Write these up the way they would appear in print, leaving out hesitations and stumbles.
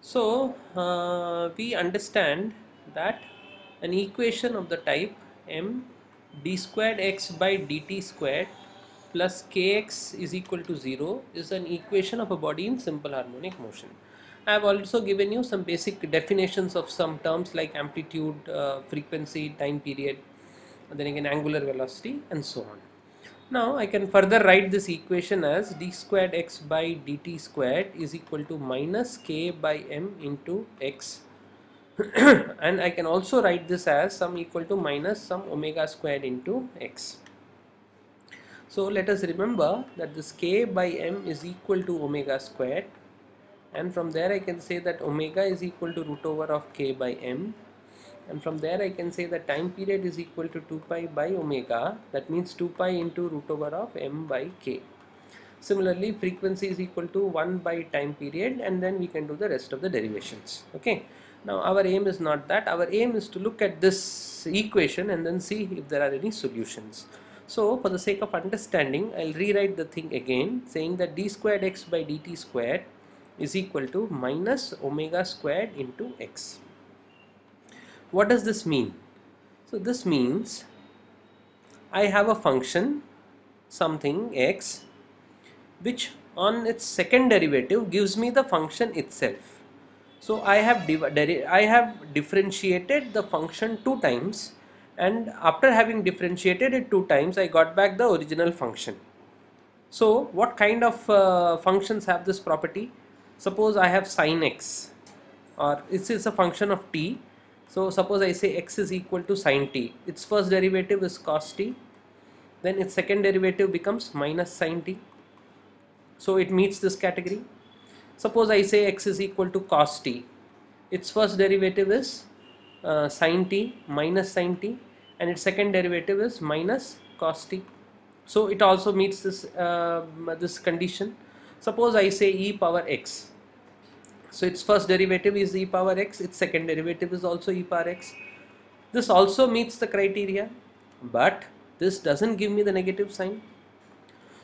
So we understand that an equation of the type m d squared x by dt squared plus kx is equal to 0 is an equation of a body in simple harmonic motion. I have also given you some basic definitions of some terms like amplitude, frequency, time period, and then again angular velocity and so on. Now I can further write this equation as d squared x by dt squared is equal to minus k by m into x and I can also write this as sum equal to minus some omega squared into x. So let us remember that this k by m is equal to omega squared, and from there I can say that omega is equal to root over of k by m, and from there I can say that time period is equal to 2 pi by omega, that means 2 pi into root over of m by k. Similarly, frequency is equal to 1 by time period, and then we can do the rest of the derivations. Okay. Now our aim is not that. Our aim is to look at this equation and then see if there are any solutions. So for the sake of understanding, I'll rewrite the thing again, saying that d squared x by dt squared is equal to minus omega squared into x. What does this mean? So this means I have a function something x which on its second derivative gives me the function itself. So I have differentiated the function 2 times, and after having differentiated it 2 times I got back the original function. So what kind of functions have this property? Suppose I have sin x, or this is a function of t. So suppose I say x is equal to sin t. Its first derivative is cos t, then its second derivative becomes minus sin t. So it meets this category. Suppose I say x is equal to cos t. Its first derivative is sin t minus sin t, and its second derivative is minus cos t. So it also meets this this condition. Suppose I say e power x. So its first derivative is e power x, its second derivative is also e power x. This also meets the criteria, but this doesn't give me the negative sign.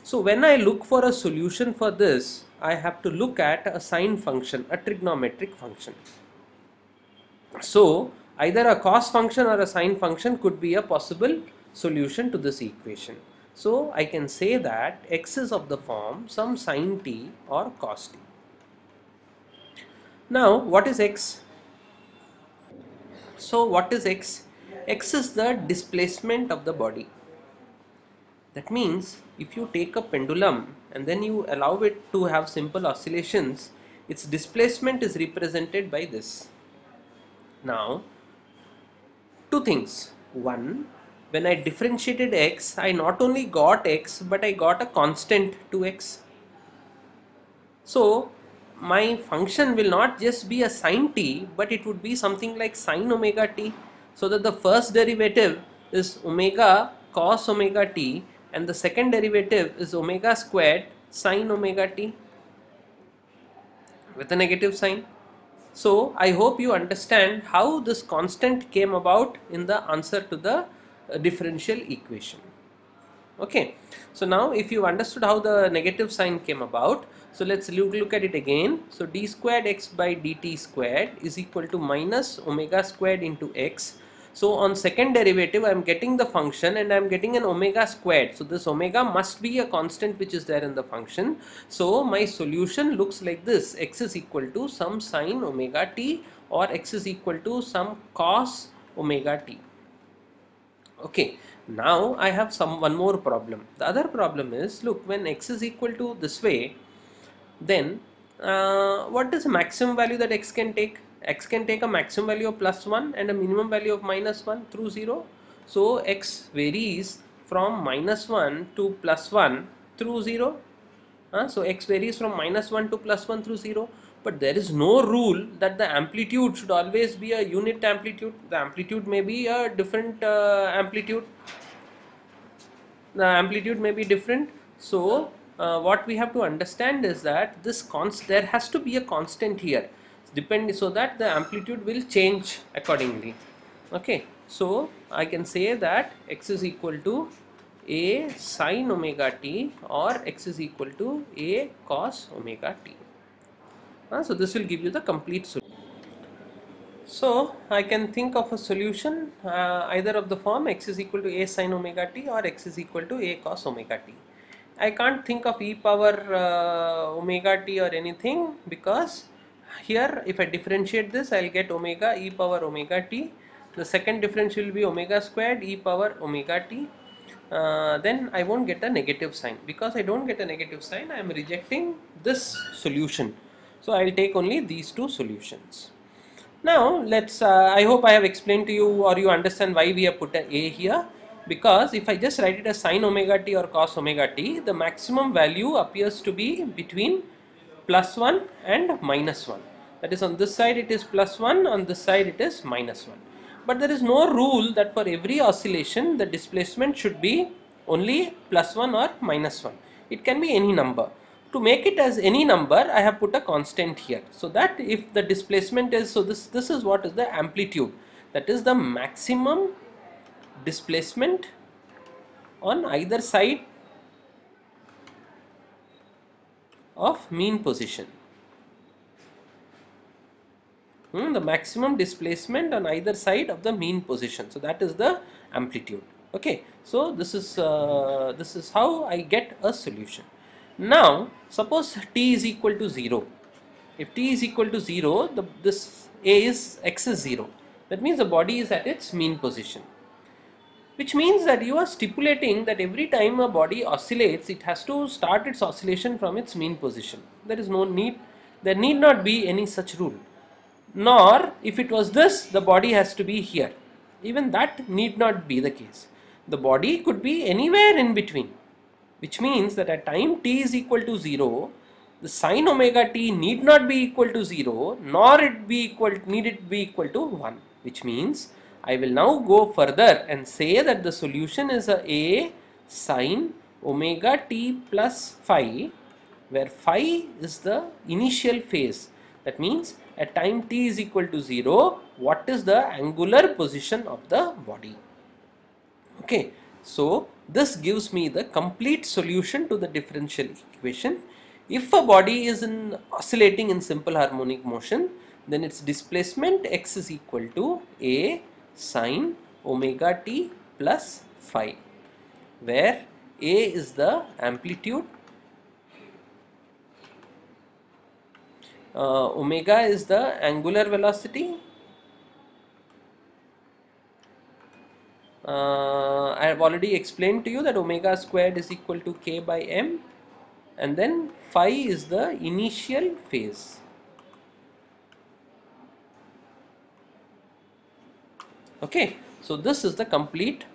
So when I look for a solution for this, I have to look at a sine function, a trigonometric function. So either a cos function or a sine function could be a possible solution to this equation. So I can say that x is of the form some sin t or cos t. Now what is x? So what is x? X is the displacement of the body. That means if you take a pendulum and then you allow it to have simple oscillations, its displacement is represented by this. Now, two things. One, when I differentiated x, I not only got x, but I got a constant to x. So my function will not just be a sin t, but it would be something like sin omega t, so that the first derivative is omega cos omega t, and the second derivative is omega squared sin omega t with a negative sign. So I hope you understand how this constant came about in the answer to the differential equation. Okay, so now if you understood how the negative sign came about, so let's look at it again. So d squared x by dt squared is equal to minus omega squared into x. So on second derivative I am getting the function and I am getting an omega squared. So this omega must be a constant which is there in the function. So my solution looks like this: x is equal to some sin omega t, or x is equal to some cos omega t. Okay, now I have one more problem. The other problem is, look, when x is equal to this way, then what is the maximum value that x can take? X can take a maximum value of plus 1 and a minimum value of minus 1 through 0. So x varies from minus 1 to plus 1 through 0. So x varies from minus 1 to plus 1 through 0. But there is no rule that the amplitude should always be a unit amplitude. The amplitude may be a different amplitude. The amplitude may be different. So what we have to understand is that there has to be a constant here, so that the amplitude will change accordingly. Okay, so I can say that x is equal to a sin omega t, or x is equal to a cos omega t. So this will give you the complete solution. So I can think of a solution either of the form x is equal to a sin omega t or x is equal to a cos omega t. I can't think of e power omega t or anything, because here if I differentiate this, I'll get omega e power omega t. The second differential will be omega squared e power omega t. Then I won't get a negative sign. Because I don't get a negative sign, I am rejecting this solution. So I'll take only these two solutions. Now let's, I hope I have explained to you, or you understand why we have put an a here. Because if I just write it as sin omega t or cos omega t, the maximum value appears to be between plus 1 and minus 1. That is, on this side it is plus 1, on this side it is minus 1. But there is no rule that for every oscillation the displacement should be only plus 1 or minus 1. It can be any number. To make it as any number, I have put a constant here, so that if the displacement is, so this is what is the amplitude, that is the maximum displacement on either side of mean position. The maximum displacement on either side of the mean position, so that is the amplitude. Okay, so this is how I get a solution. Now suppose t is equal to 0. If t is equal to 0, this a is x is 0. That means the body is at its mean position, which means that you are stipulating that every time a body oscillates, it has to start its oscillation from its mean position. There is no need, there need not be any such rule. Nor if it was this, the body has to be here. Even that need not be the case. The body could be anywhere in between, which means that at time t is equal to 0, the sin omega t need not be equal to 0, nor need it be equal to 1, which means I will now go further and say that the solution is a sin omega t plus phi, where phi is the initial phase. That means at time t is equal to 0, what is the angular position of the body? Okay, so this gives me the complete solution to the differential equation. If a body is oscillating in simple harmonic motion, then its displacement x is equal to a sin omega t plus phi, where a is the amplitude, omega is the angular velocity, I have already explained to you that omega squared is equal to k by m, and then phi is the initial phase. Okay, so this is the complete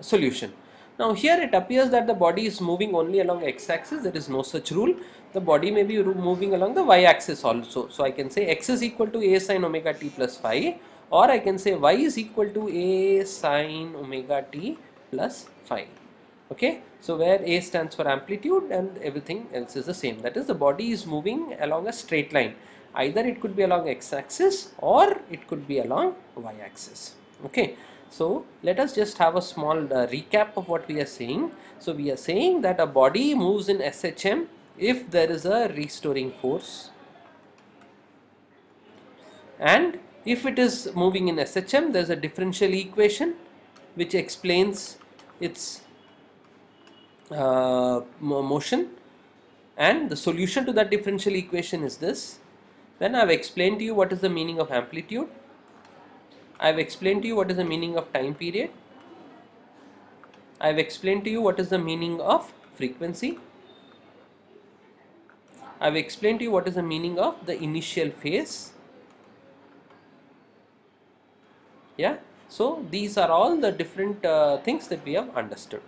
solution. Now here it appears that the body is moving only along x-axis. There is no such rule. The body may be moving along the y-axis also. So I can say x is equal to a sin omega t plus phi, or I can say y is equal to a sin omega t plus phi. Okay, so where a stands for amplitude and everything else is the same. That is, the body is moving along a straight line. Either it could be along x-axis or it could be along y-axis. Okay, so let us just have a small recap of what we are saying. So we are saying that a body moves in SHM if there is a restoring force, and if it is moving in SHM, there is a differential equation which explains its motion, and the solution to that differential equation is this. Then I have explained to you what is the meaning of amplitude. I have explained to you what is the meaning of time period. I have explained to you what is the meaning of frequency. I have explained to you what is the meaning of the initial phase. Yeah, so these are all the different things that we have understood.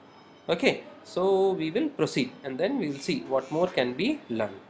Okay, so we will proceed and then we will see what more can be learned.